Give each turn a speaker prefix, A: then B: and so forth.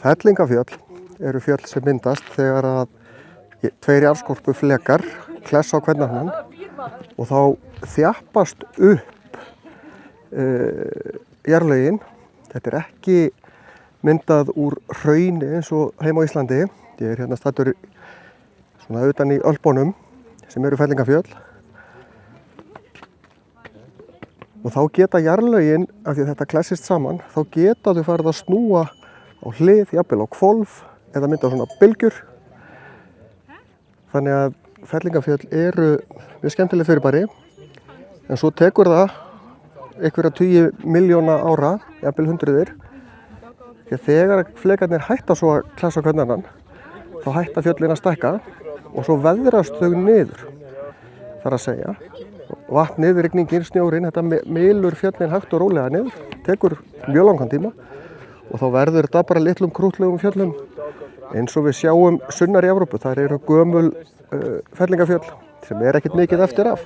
A: Fellingafjöll eru fjöll sem myndast þegar að tveir jarðskorpuflekar klessa á hvern annan og þá þjappast upp jarðlögin. Þetta er ekki myndað úr hrauni eins og heima á Íslandi. Ég er hérna staddur svona utan í Ölpunum sem eru fellingafjöll. Og þá geta jarðlögin, af því að þetta klessist saman, þá geta þau farið að snúa á hlið, jafnvel á hvolf eða mynda svona bylgjur. Þannig að fellingafjöll eru mjög skemmtileg fyrirbæri, en svo tekur það einhverja 10 milljóna ára, jafnvel hundruðir. Því að þegar flekarnir hætta svo að klessa hvern annan, þá hætta fjöllin að stækka og svo veðrast þau niður. Þar að segja, vatnið, rigningin, snjórinn, þetta mylur fjöllin hægt og rólega niður, tekur mjög langan tíma og þá verður þetta bara litlum krúttlegum fjöllum eins og við sjáum sunnar í Evrópu. Þar eru gömul fellingafjöll sem er ekkert mikið eftir af.